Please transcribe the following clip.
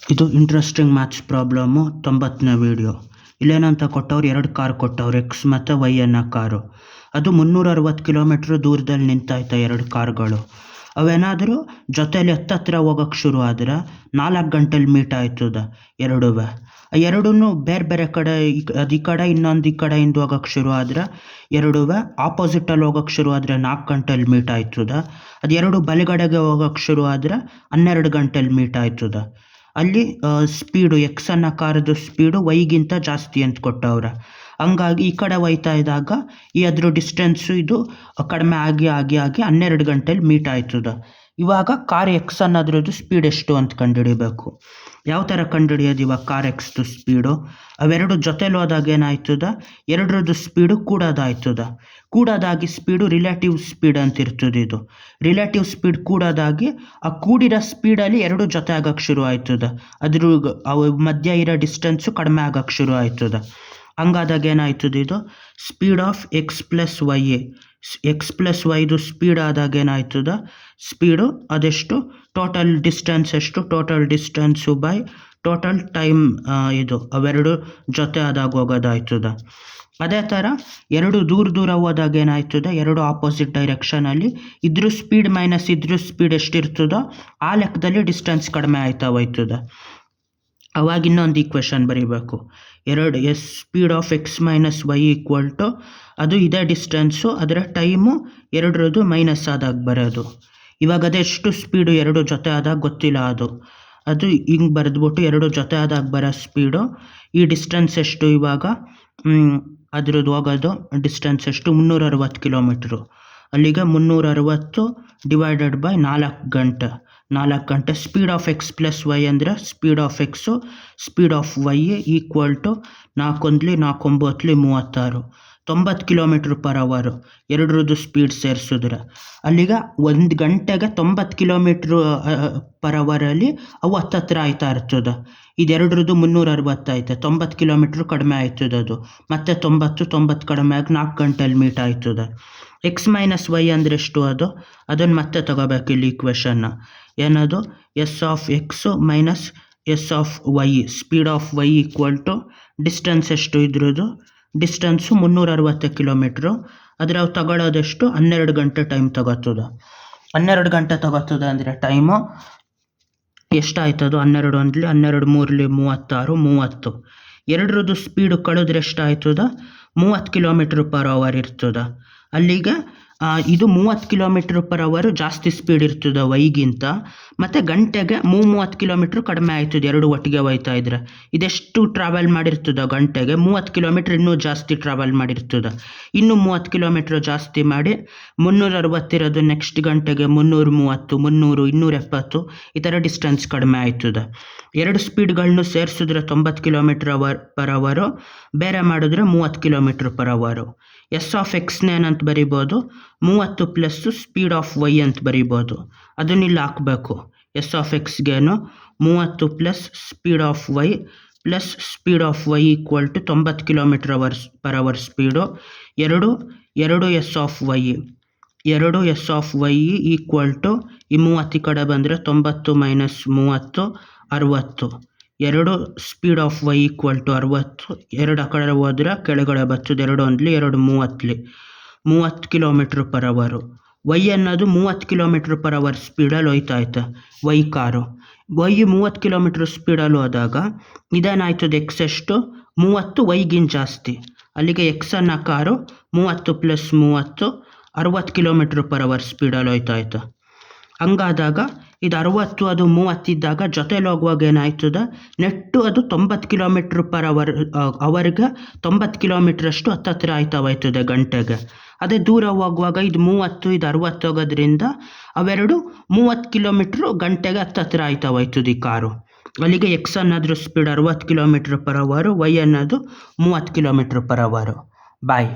ಇದು interesting maths problem 90ನೇ video. ಇಲ್ಲೇನಂತ ಕೊಟ್ಟವ್ರು, 2 ಕಾರ್ ಕೊಟ್ಟವ್ರು, ಎಕ್ಸ್ ಮತ್ತು ವೈ ಅನ್ನೋ ಕಾರು. ಅದು 360 ಕಿಲೋಮೀಟ್ರ್ ದೂರದಲ್ಲಿ ನಿಂತೈತೆ 2 ಕಾರ್ಗಳು. ಅವೇನಾದರೂ ಜೊತೆಯಲ್ಲಿ ಹತ್ತತ್ರ ಹೋಗೋಕ್ಕೆ ಶುರು ಆದ್ರೆ 4 ಗಂಟೆಲಿ ಮೀಟ್ ಆಯ್ತದ ಎರಡೂ. ಎರಡೂ ಬೇರೆ ಬೇರೆ ಕಡೆ, ಈ ಕಡೆ ಇನ್ನೊಂದು ಈ ಕಡೆಯಿಂದ ಹೋಗೋಕ್ಕೆ ಶುರು ಆದ್ರೆ ಎರಡೂ ಆಪೋಸಿಟಲ್ಲಿ ಹೋಗೋಕ್ಕೆ ಶುರು ಆದರೆ 4 ಗಂಟೆಲಿ ಮೀಟ್ ಆಯ್ತದ. ಅದು ಎರಡು ಬಲಗಡೆಗೆ ಹೋಗೋಕ್ಕೆ ಶುರು ಆದರೆ 12 ಗಂಟೆಲಿ ಮೀಟ್ ಆಯ್ತದ. ಅಲ್ಲಿ ಸ್ಪೀಡು ಎಕ್ಸ್ ಅನ್ನೋ ಕಾರ್ದು ಸ್ಪೀಡು ವೈಗಿಂತ ಜಾಸ್ತಿ ಅಂತ ಕೊಟ್ಟವ್ರೆ. ಹಂಗಾಗಿ ಈ ಕಡೆ ಹೋಯ್ತಾ ಇದ್ದಾಗ ಅದ್ರ ಡಿಸ್ಟೆನ್ಸು ಇದು ಕಡಿಮೆ ಆಗಿ 12 ಗಂಟೆಲಿ ಮೀಟ್ ಆಯ್ತದ. ಇವಾಗ ಕಾರ್ ಎಕ್ಸ್ ಅನ್ನೋದ್ರದ್ದು ಸ್ಪೀಡ್ ಎಷ್ಟು ಅಂತ ಕಂಡುಹಿಡಿಬೇಕು. ಯಾವ ಥರ ಕಂಡುಹಿಡಿಯೋದು ಇವಾಗ ಕಾರ್ ಎಕ್ಸ್ದು ಸ್ಪೀಡು? ಅವೆರಡು ಜೊತೆಲಿ ಹೋದಾಗ ಏನಾಯ್ತದ, ಎರಡರದ್ದು ಸ್ಪೀಡು ಕೂಡೋದಾಗಿ ಸ್ಪೀಡು ರಿಲೇಟಿವ್ ಸ್ಪೀಡ್ ಅಂತ ಇರ್ತದೆ. ಇದು ರಿಲೇಟಿವ್ ಸ್ಪೀಡ್ ಕೂಡೋದಾಗಿ ಆ ಕೂಡಿರೋ ಸ್ಪೀಡಲ್ಲಿ ಎರಡು ಜೊತೆ ಆಗೋಕ್ಕೆ ಶುರು ಆಯ್ತದ. ಅದ್ರ ಮಧ್ಯ ಇರೋ ಡಿಸ್ಟೆನ್ಸು ಕಡಿಮೆ ಆಗೋಕ್ಕೆ ಶುರು ಆಯ್ತದ. ಹಂಗಾದಾಗ ಏನಾಯ್ತದೆ, ಇದು speed of X plus Y. X plus ವೈದು ಸ್ಪೀಡ್ ಆದಾಗ ಏನಾಯ್ತದ, ಸ್ಪೀಡು ಅದೆಷ್ಟು, ಟೋಟಲ್ ಡಿಸ್ಟೆನ್ಸ್ ಎಷ್ಟು, total distance by total time, ಇದು ಅವೆರಡು ಜೊತೆ ಆದಾಗ ಹೋಗೋದಾಯ್ತದ. ಅದೇ ಥರ ಎರಡು ದೂರ ಹೋದಾಗ ಏನಾಯ್ತದ, ಎರಡು ಆಪೋಸಿಟ್ ಡೈರೆಕ್ಷನಲ್ಲಿ ಇದ್ರ ಸ್ಪೀಡ್ ಮೈನಸ್ ಇದ್ರ ಸ್ಪೀಡ್ ಎಷ್ಟಿರ್ತದೋ ಆ ಲೆಕ್ಕದಲ್ಲಿ ಡಿಸ್ಟೆನ್ಸ್ ಕಡಿಮೆ ಆಯ್ತಾ ಹೋಯ್ತದ. ಅವಾಗ ಇನ್ನೊಂದು ಈಕ್ವೇಷನ್ ಬರೀಬೇಕು. Speed of X minus Y equal to, ಅದು ಇದೇ ಡಿಸ್ಟೆನ್ಸು, ಅದರ ಟೈಮು ಎರಡರದ್ದು ಮೈನಸ್ ಆದಾಗ ಬರೋದು. ಇವಾಗ ಅದೆಷ್ಟು ಸ್ಪೀಡು ಎರಡು ಜೊತೆ ಆದಾಗ ಗೊತ್ತಿಲ್ಲ. ಅದು ಹಿಂಗೆ ಬರೆದ್ಬಿಟ್ಟು ಎರಡು ಜೊತೆ ಆದಾಗ ಬರೋ ಸ್ಪೀಡು, ಈ ಡಿಸ್ಟೆನ್ಸ್ ಎಷ್ಟು, ಇವಾಗ ಅದ್ರದ್ದು ಹೋಗೋದು ಡಿಸ್ಟೆನ್ಸ್ ಎಷ್ಟು, 360 ಕಿಲೋಮೀಟ್ರು. ಅಲ್ಲಿಗೆ 360 ಡಿವೈಡೆಡ್ ಬೈ 4 ಗಂಟೆ. Speed of X plus Y ಅಂದರೆ speed of X speed of Y equal to 4 × 9 = 36, 90 km/h. ಎರಡರದ್ದು ಸ್ಪೀಡ್ ಸೇರಿಸಿದ್ರೆ ಅಲ್ಲಿಗೆ 1 ಗಂಟೆಗೆ 90 km/h ಅವು ಹತ್ತತ್ರ ಆಯ್ತಾ ಇರ್ತದೆ. ಇದೆರಡರದ್ದು 360 ಐತೆ, 90 ಕಿಲೋಮೀಟ್ರ್ ಕಡಿಮೆ ಆಯ್ತದೆ. ಅದು ಮತ್ತೆ 90 ಕಡಿಮೆ ಆಗಿ 4 ಗಂಟೆಲಿ ಮೀಟ್ ಆಯ್ತದೆ. ಎಕ್ಸ್ ಮೈನಸ್ ವೈ ಅಂದರೆ ಎಷ್ಟು, ಅದನ್ನು ಮತ್ತೆ ತಗೋಬೇಕು ಇಲ್ಲಿ ಈಕ್ವೇಷನ್ನ. ಏನದು, S of X minus S of Y, speed of Y equal to distance ಎಷ್ಟು, ಇದ್ರದ್ದು ಡಿಸ್ಟೆನ್ಸು 360 ಕಿಲೋಮೀಟ್ರು. ಆದರೆ ಅವು ತಗೊಳ್ಳೋದೆಷ್ಟು, 12 ಗಂಟೆ ಟೈಮ್ ತಗೋತದೆ. 12 ಗಂಟೆ ತಗೋತದೆ ಅಂದರೆ ಟೈಮು ಎಷ್ಟಾಯ್ತದು, 12 × 1 = 12, 3 × 36, 30. ಎರಡರದ್ದು ಸ್ಪೀಡು ಕಳೆದ್ರೆ ಎಷ್ಟಾಯ್ತದ, 30 km/h ಇರ್ತದೆ. ಅಲ್ಲಿಗೆ ಇದು 30 km/h ಜಾಸ್ತಿ ಸ್ಪೀಡ್ ಇರ್ತದೆ ವೈಗಿಂತ, ಮತ್ತು ಗಂಟೆಗೆ 30 ಕಿಲೋಮೀಟ್ರ್ ಕಡಿಮೆ ಆಯ್ತದೆ ಎರಡು ಒಟ್ಟಿಗೆ ಹೋಯ್ತಾ ಇದ್ರೆ. ಇದೆಷ್ಟು ಟ್ರಾವೆಲ್ ಮಾಡಿರ್ತದೆ ಗಂಟೆಗೆ, 30 ಕಿಲೋಮೀಟ್ರ್ ಇನ್ನೂ ಜಾಸ್ತಿ ಟ್ರಾವೆಲ್ ಮಾಡಿರ್ತದೆ. ಇನ್ನೂ 30 ಕಿಲೋಮೀಟ್ರ್ ಜಾಸ್ತಿ ಮಾಡಿ 360 ಇರೋದು ನೆಕ್ಸ್ಟ್ ಗಂಟೆಗೆ 330, 300, 270 ಈ ಥರ ಡಿಸ್ಟೆನ್ಸ್ ಕಡಿಮೆ ಆಯ್ತದೆ. ಎರಡು ಸ್ಪೀಡ್ಗಳನ್ನು ಸೇರಿಸಿದ್ರೆ 90 km/h, ಬೇರೆ ಮಾಡಿದ್ರೆ 30 km/h. ಎಸ್ ಆಫ್ ಎಕ್ಸ್ನೇನಂತ ಬರಿಬೋದು, 30 ಪ್ಲಸ್ ಸ್ಪೀಡ್ ಆಫ್ ವೈ ಅಂತ ಬರಿಬೋದು. ಅದನ್ನ ಇಲ್ಲಿ ಹಾಕಬೇಕು. ಎಸ್ ಆಫ್ ಎಕ್ಸ್ಗೇನು 30 plus speed of Y plus speed of Y equal to 90 km/h speed. ಎರಡು S of Y, S of Y equal to ಈ 30 ಕಡೆ ಬಂದರೆ 90 ಮೈನಸ್ 30 60. ಎರಡು speed of Y equal to 60, ಎರಡು ಆ ಕಡೆ ಹೋದ್ರೆ ಕೆಳಗಡೆ ಬರ್ತದೆ, 2 × 1 = 2, 30 km/h. ವೈ ಅನ್ನೋದು 30 km/h ಸ್ಪೀಡಲ್ಲಿ ಹೋಯ್ತಾ ಐತೆ ವೈ ಕಾರು. ವೈ 30 km ಸ್ಪೀಡಲ್ಲಿ ಹೋದಾಗ ಇದೇನಾಯ್ತದೆ, ಎಕ್ಸ್ ಎಷ್ಟು, 30 ವೈಗಿಂತ ಜಾಸ್ತಿ. ಅಲ್ಲಿಗೆ ಎಕ್ಸ್ ಅನ್ನೋ ಕಾರು 30 ಪ್ಲಸ್ 30 60 km/h ಸ್ಪೀಡಲ್ಲಿ ಹೋಯ್ತಾ ಐತೆ. ಹಂಗಾದಾಗ ಇದು 60 ಅದು 30 ಇದ್ದಾಗ ಜೊತೆಲಿ ಹೋಗುವಾಗ ಏನಾಯ್ತದೆ, ನೆಟ್ಟು ಅದು 90 km/h 90 ಕಿಲೋಮೀಟ್ರಷ್ಟು ಹತ್ತತ್ರ ಆಯ್ತಾ ಹೋಯ್ತದೆ ಗಂಟೆಗೆ. ಅದೇ ದೂರ ಹೋಗುವಾಗ ಇದು 30 ಇದು 60 ಹೋಗೋದ್ರಿಂದ ಅವೆರಡು 30 km ಗಂಟೆಗೆ ಹತ್ತತ್ರ ಆಯ್ತಾ ಹೋಯ್ತದೆ ಈ ಕಾರು. ಅಲ್ಲಿಗೆ ಎಕ್ಸ್ ಅನ್ನೋದ್ರ ಸ್ಪೀಡ್ 60 km/h, ವೈ ಅನ್ನೋದು 30 km/h. ಬಾಯ್.